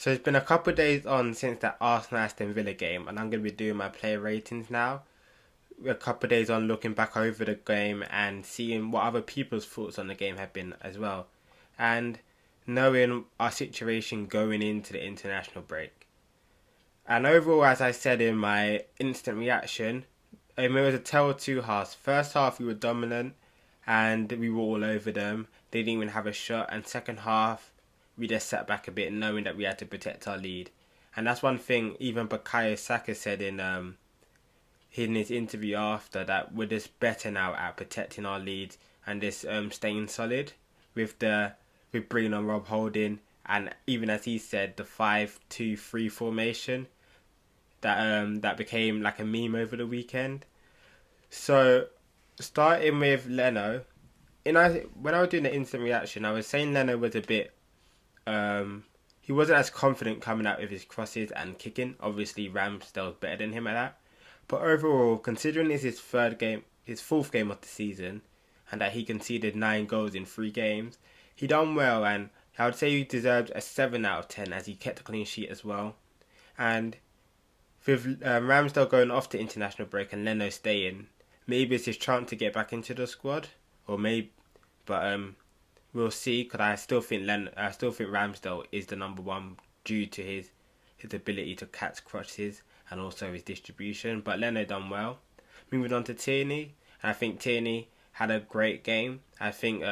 So it's been a couple of days on since that Arsenal Aston Villa game, and I'm going to be doing my player ratings now. We're a couple of days on looking back over the game and seeing what other people's thoughts on the game have been as well. And knowing our situation going into the international break. And overall, as I said in my instant reaction, it was a tale of two halves. First half, we were dominant and we were all over them. They didn't even have a shot. And second half, we just sat back a bit knowing that we had to protect our lead. And that's one thing even Bukayo Saka said in his interview after, that we're just better now at protecting our lead and just staying solid with bringing on Rob Holding, and even as he said, the 5-2-3 formation that became like a meme over the weekend. So starting with Leno, when I was doing the instant reaction, I was saying Leno was a bit he wasn't as confident coming out with his crosses and kicking. Obviously Ramsdale's better than him at that. But overall, considering it's his fourth game of the season, and that he conceded 9 goals in 3 games, he done well, and I would say he deserved a 7 out of 10 as he kept a clean sheet as well. And with Ramsdale going off to international break and Leno staying, maybe it's his chance to get back into the squad, but we'll see. Because I still think Ramsdale is the number one due to his ability to catch crosses and also his distribution. But Leno done well. Moving on to Tierney, and I think Tierney had a great game. I think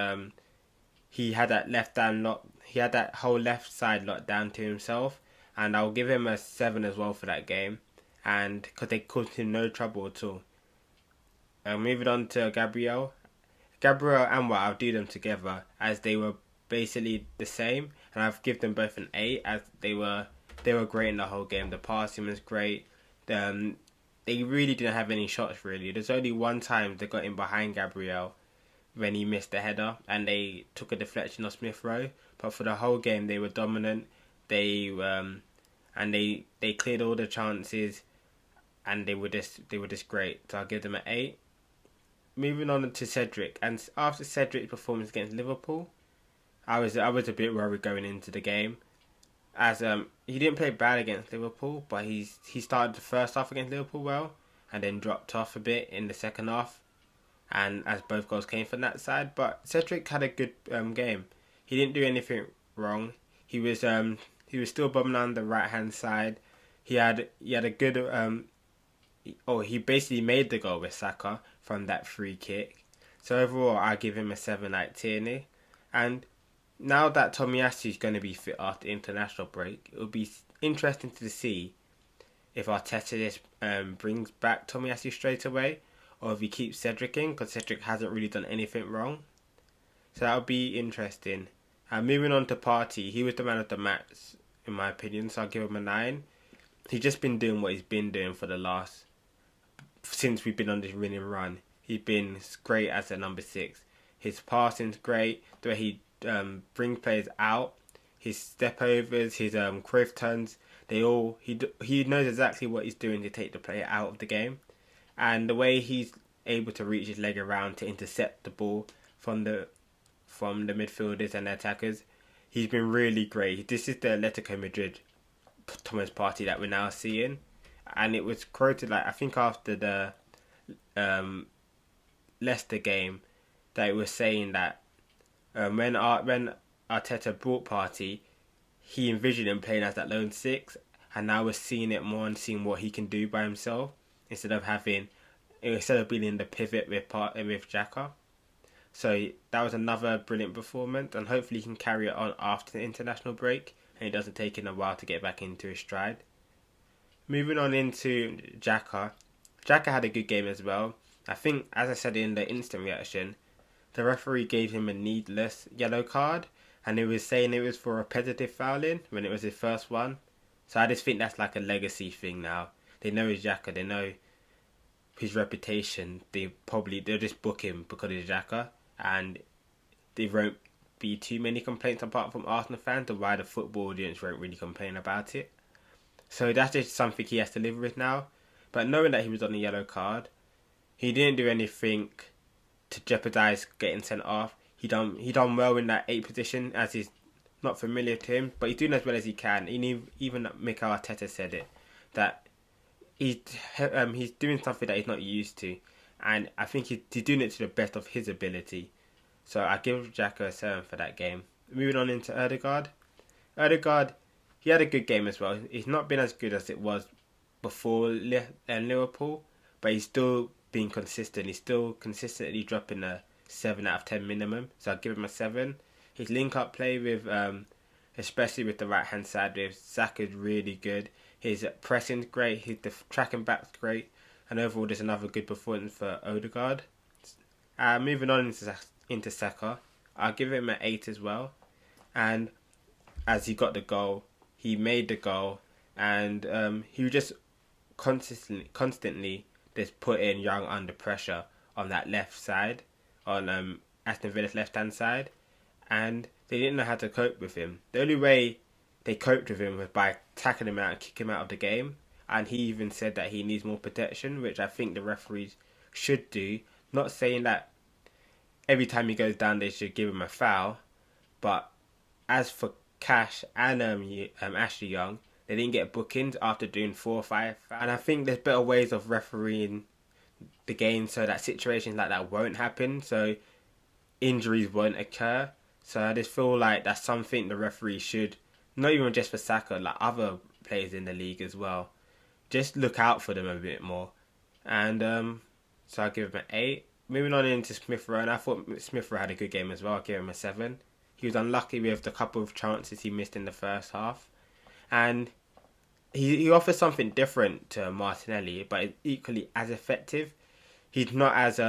he had that whole left side locked down to himself, and I'll give him a 7 as well for that game, and because they caused him no trouble at all. Moving on to Gabriel and Watt, I'll do them together as they were basically the same, and I've given them both an 8 as they were great in the whole game. The passing was great. They really didn't have any shots really. There's only one time they got in behind Gabriel when he missed the header and they took a deflection of Smith Rowe. But for the whole game they were dominant. They cleared all the chances and they were just great. So I'll give them an 8. Moving on to Cedric, and after Cedric's performance against Liverpool, I was a bit worried going into the game, as he didn't play bad against Liverpool, but he started the first half against Liverpool well, and then dropped off a bit in the second half, and as both goals came from that side. But Cedric had a good game. He didn't do anything wrong. He was still bombing on the right hand side. He had a good he basically made the goal with Saka from that free kick. So overall, I give him a 7 like Tierney. And now that Tomiyasu is going to be fit after international break, it will be interesting to see if Arteta just brings back Tomiyasu straight away, or if he keeps Cedric in, because Cedric hasn't really done anything wrong. So that'll be interesting. Moving on to Partey, he was the man of the match in my opinion, so I'll give him a 9. He's just been doing what he's been doing since we've been on this winning run. He's been great as a number 6. His passing's great. The way he brings players out, his step overs, his Cruyff turns, he knows exactly what he's doing to take the player out of the game, and the way he's able to reach his leg around to intercept the ball from the midfielders and the attackers, he's been really great. This is the Atletico Madrid Thomas Partey that we're now seeing. And it was quoted, like, I think after the Leicester game, that it was saying that when Arteta brought Partey, he envisioned him playing as that lone 6, and now we're seeing it more and seeing what he can do by himself instead of being in the pivot with Xhaka. So that was another brilliant performance, and hopefully he can carry it on after the international break and it doesn't take him a while to get back into his stride. Moving on into Xhaka. Xhaka had a good game as well. I think, as I said in the instant reaction, the referee gave him a needless yellow card, and he was saying it was for repetitive fouling when it was his first one. So I just think that's like a legacy thing now. They know his Xhaka, they know his reputation. They'll just book him because of Xhaka, and there won't be too many complaints apart from Arsenal fans, or why the football audience won't really complain about it. So that's just something he has to live with now. But knowing that he was on a yellow card, he didn't do anything to jeopardise getting sent off. He done well in that 8 position as his not familiar to him, but he's doing as well as he can. Even Mikel Arteta said it, that he's doing something that he's not used to, and I think he's doing it to the best of his ability. So I give Xhaka a 7 for that game. Moving on into Ødegaard. Ødegaard, he had a good game as well. He's not been as good as it was before Liverpool, but he's still being consistent. He's still consistently dropping a 7 out of 10 minimum. So I'll give him a 7. His link-up play with, especially with the right-hand side with Saka is really good. His pressing's great. His tracking back's great. And overall, there's another good performance for Ødegaard. Moving on into Saka, I'll give him an 8 as well. And as he got the goal, he made the goal, and he was just constantly just putting Young under pressure on that left side, on Aston Villa's left-hand side, and they didn't know how to cope with him. The only way they coped with him was by tackling him out and kicking him out of the game, and he even said that he needs more protection, which I think the referees should do. Not saying that every time he goes down they should give him a foul, but as for Cash and Ashley Young, they didn't get bookings after doing 4 or 5. And I think there's better ways of refereeing the game so that situations like that won't happen, so injuries won't occur. So I just feel like that's something the referee should, not even just for Saka, like other players in the league as well, just look out for them a bit more. And so I'll give him an 8. Moving on into Smith Rowe, and I thought Smith Rowe had a good game as well. I'll give him a 7. He was unlucky with the couple of chances he missed in the first half. And he offers something different to Martinelli, but equally as effective. He's not as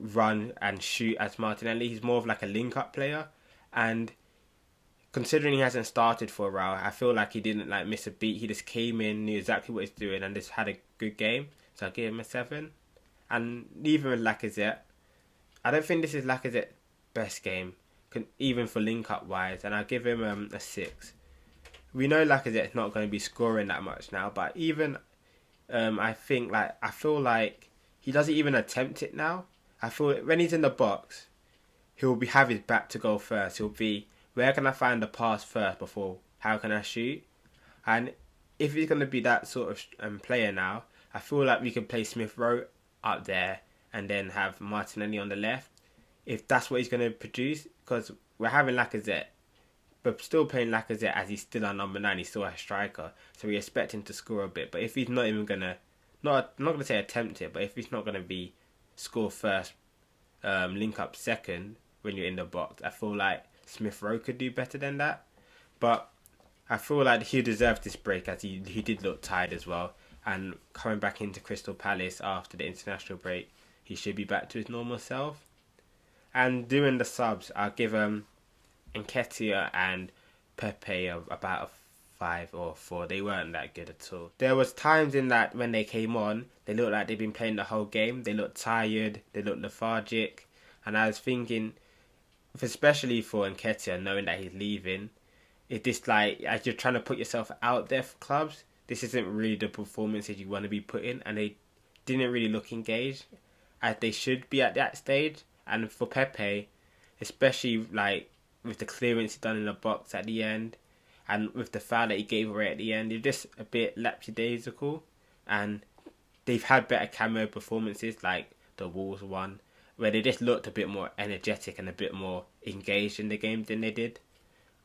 run and shoot as Martinelli. He's more of like a link-up player. And considering he hasn't started for a while, I feel like he didn't miss a beat. He just came in, knew exactly what he's doing, and just had a good game. So I'll give him a 7. And even with Lacazette, I don't think this is Lacazette's best game, even for link-up wise, and I'll give him a 6. We know Lacazette's not going to be scoring that much now, but even I feel like he doesn't even attempt it now. I feel when he's in the box, he'll have his back to goal first. He'll be, where can I find the pass first before how can I shoot? And if he's going to be that sort of player now, I feel like we can play Smith Rowe up there and then have Martinelli on the left, if that's what he's going to produce, because we're having Lacazette, but still playing Lacazette as he's still our number 9, he's still a striker, so we expect him to score a bit. But if he's not even going to, I'm not going to say attempt it, but if he's not going to be score first, link up second when you're in the box, I feel like Smith Rowe could do better than that. But I feel like he deserved this break, as he did look tired as well, and coming back into Crystal Palace after the international break, he should be back to his normal self. And doing the subs, I'll give Nketiah and Pepe about a 5 or 4. They weren't that good at all. There was times in that when they came on, they looked like they'd been playing the whole game. They looked tired, they looked lethargic. And I was thinking, especially for Nketiah, knowing that he's leaving, it's just like, as you're trying to put yourself out there for clubs, this isn't really the performances you want to be putting. And they didn't really look engaged as they should be at that stage. And for Pepe, especially with the clearance he done in the box at the end, and with the foul that he gave away at the end, they're just a bit lapsidaisical. And they've had better cameo performances, like the Wolves one, where they just looked a bit more energetic and a bit more engaged in the game than they did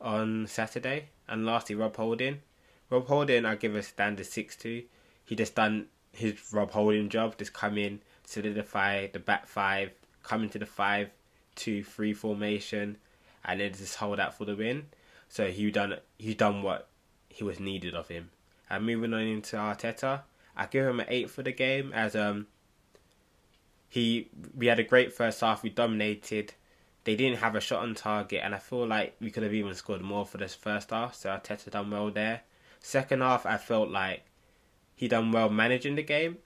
on Saturday. And lastly, Rob Holding. Rob Holding, I'll give a standard 6 to. He just done his Rob Holding job, just come in, solidify the back 5, come into the 5-2-3 formation, and then just hold out for the win. So he done what he was needed of him. And moving on into Arteta, I give him an 8 for the game, as we had a great first half. We dominated. They didn't have a shot on target, and I feel like we could have even scored more for this first half. So Arteta done well there. Second half, I felt like he done well managing the game,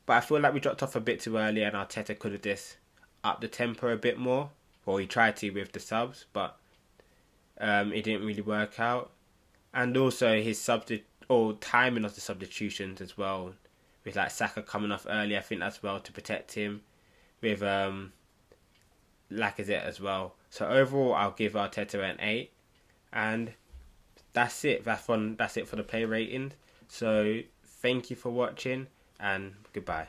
but I feel like we dropped off a bit too early, and Arteta could have just upped the tempo a bit more. Well, he tried to with the subs, but it didn't really work out. And also his timing of the substitutions as well, with Saka coming off early, I think that's well to protect him, with Lacazette as well. So overall, I'll give Arteta an 8. And that's it. That's it for the play ratings. So thank you for watching, and goodbye.